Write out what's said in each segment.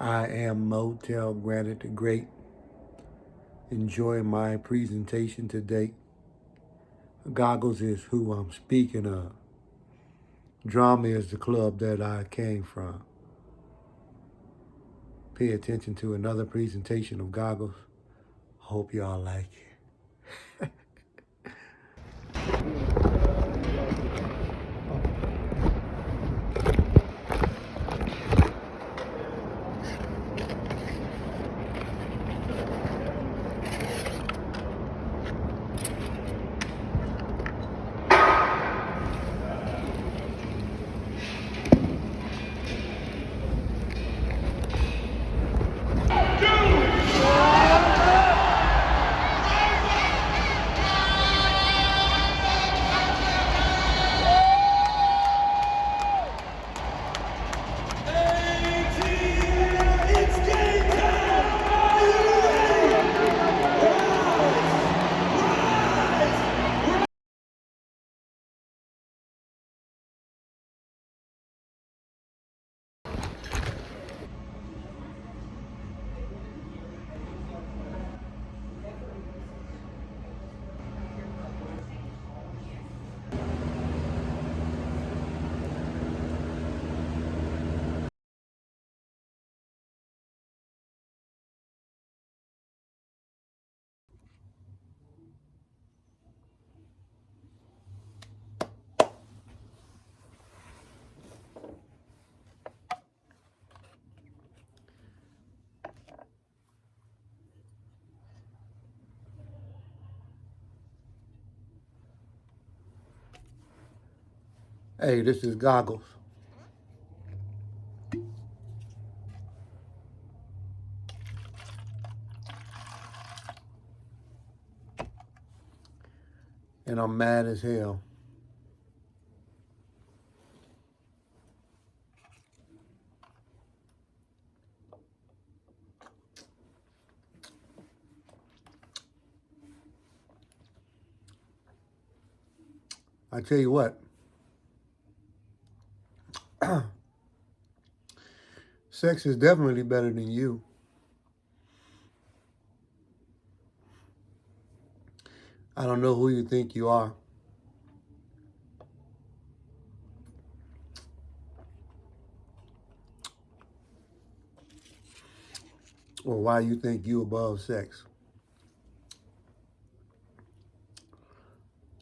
I am Motell Granite the Great, enjoying my presentation today. Goggles is who I'm speaking of. Drama is the club that I came from. Pay attention to another presentation of Goggles. Hope y'all like it. Hey, this is Goggles. And I'm mad as hell. I tell you what. Sex is definitely better than you. I don't know who you think you are. Or why you think you above sex.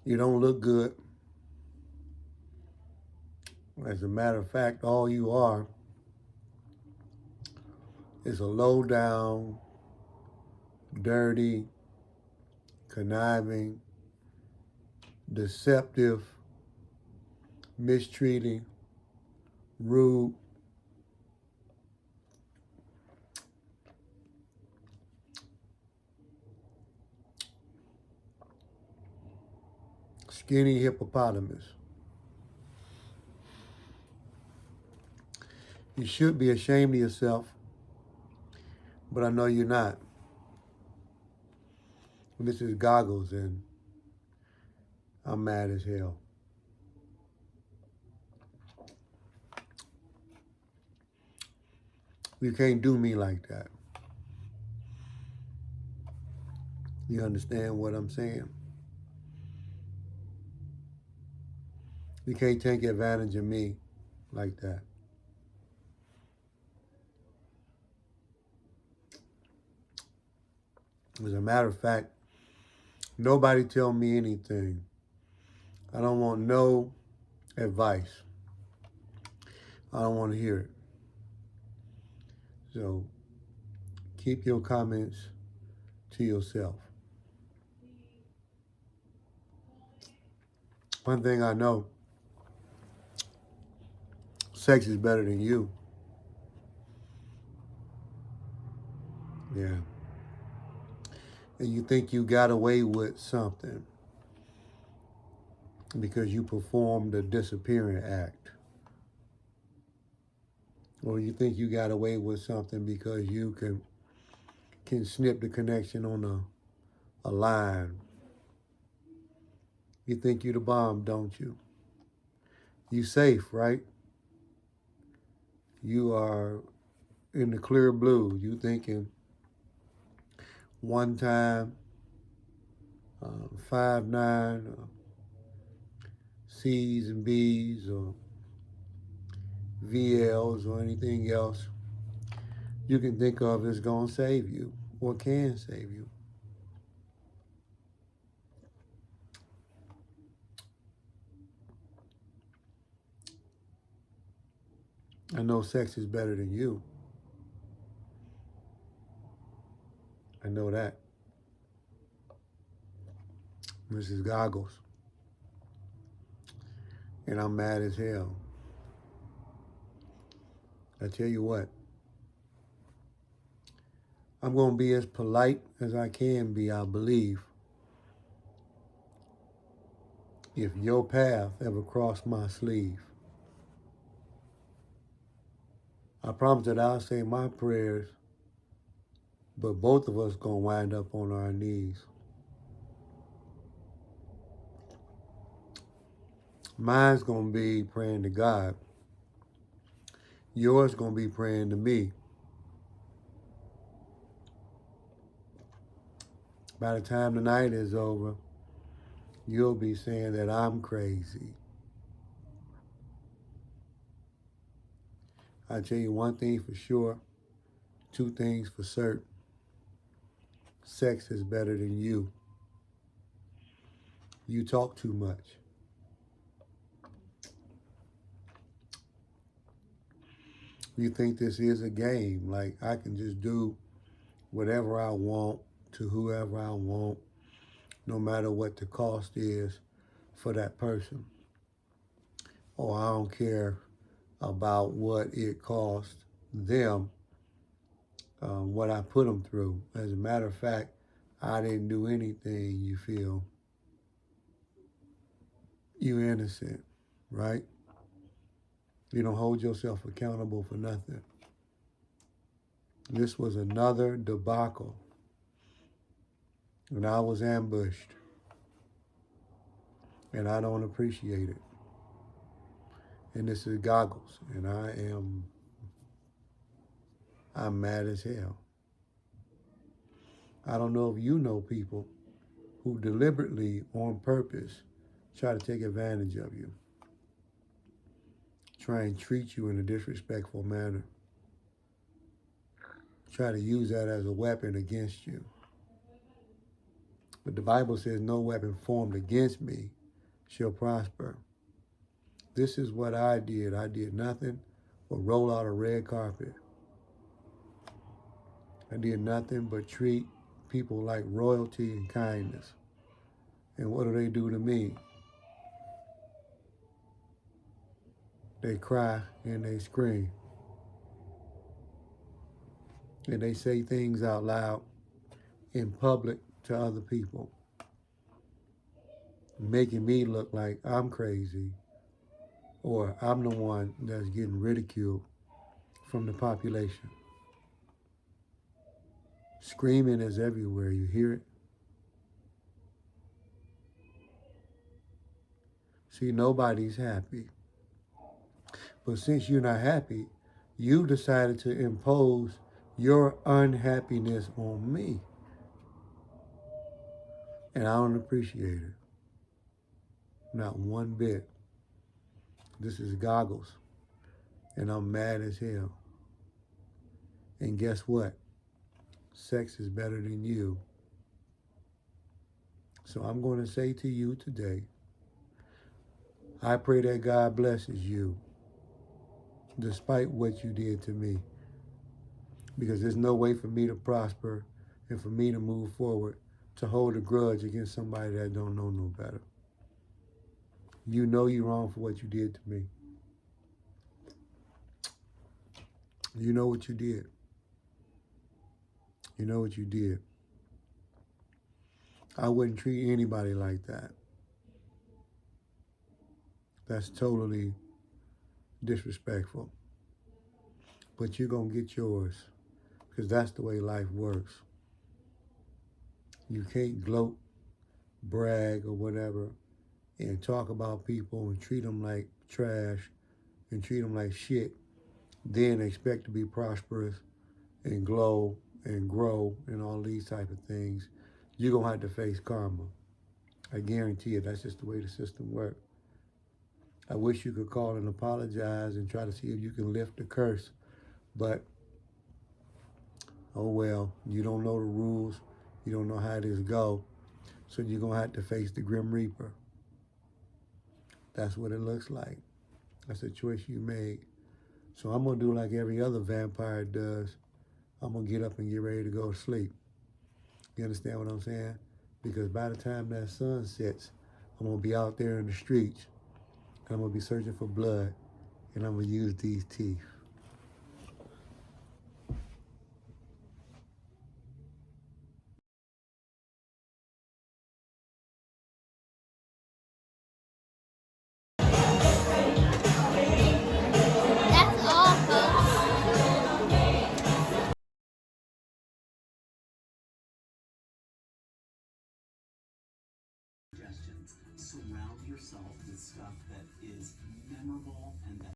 You don't look good. As a matter of fact, all you are is a low down, dirty, conniving, deceptive, mistreating, rude, skinny hippopotamus. You should be ashamed of yourself, but I know you're not. This is Goggles, and I'm mad as hell. You can't do me like that. You understand what I'm saying? You can't take advantage of me like that. As a matter of fact, nobody tell me anything. I don't want no advice. I don't want to hear it. So keep your comments to yourself. One thing I know, sex is better than you. Yeah. And you think you got away with something because you performed a disappearing act. Or you think you got away with something because you can snip the connection on a line. You think you the bomb, don't you? You safe, right? You are in the clear blue. You thinking one time, 5'9", C's and B's, or VLs, or anything else you can think of is going to save you or can save you. I know sex is better than you. I know that. This is Goggles. And I'm mad as hell. I tell you what, I'm going to be as polite as I can be, I believe, if your path ever crossed my sleeve. I promise that I'll say my prayers, but both of us going to wind up on our knees. Mine's going to be praying to God. Yours going to be praying to me. By the time the night is over, you'll be saying that I'm crazy. I tell you one thing for sure, two things for certain. Sex is better than you. You talk too much. You think this is a game, like I can just do whatever I want to whoever I want, no matter what the cost is for that person. Or I don't care about what it cost them, what I put them through. As a matter of fact, I didn't do anything, you feel. You innocent, right? You don't hold yourself accountable for nothing. This was another debacle. And I was ambushed. And I don't appreciate it. And this is Goggles. And I'm mad as hell. I don't know if you know people who deliberately, on purpose, try to take advantage of you. Try and treat you in a disrespectful manner. Try to use that as a weapon against you. But the Bible says no weapon formed against me shall prosper. This is what I did. I did nothing but roll out a red carpet. I did nothing but treat people like royalty and kindness. And what do they do to me? They cry and they scream. And they say things out loud in public to other people, making me look like I'm crazy or I'm the one that's getting ridiculed from the population. Screaming is everywhere. You hear it? See, nobody's happy. But since you're not happy, you decided to impose your unhappiness on me. And I don't appreciate it. Not one bit. This is Goggles. And I'm mad as hell. And guess what? Sex is better than you. So I'm going to say to you today, I pray that God blesses you despite what you did to me. Because there's no way for me to prosper and for me to move forward to hold a grudge against somebody that don't know no better. You know you're wrong for what you did to me. You know what you did. You know what you did. I wouldn't treat anybody like that. That's totally disrespectful. But you're going to get yours because that's the way life works. You can't gloat, brag, or whatever and talk about people and treat them like trash and treat them like shit, then expect to be prosperous and glow and grow and all these type of things, you're going to have to face karma. I guarantee you, that's just the way the system works. I wish you could call and apologize and try to see if you can lift the curse, but oh well, you don't know the rules, you don't know how this go, so you're going to have to face the Grim Reaper. That's what it looks like. That's the choice you made. So I'm going to do like every other vampire does. I'm going to get up and get ready to go to sleep. You understand what I'm saying? Because by the time that sun sets, I'm going to be out there in the streets. And I'm going to be searching for blood. And I'm going to use these teeth. Surround yourself with stuff that is memorable and that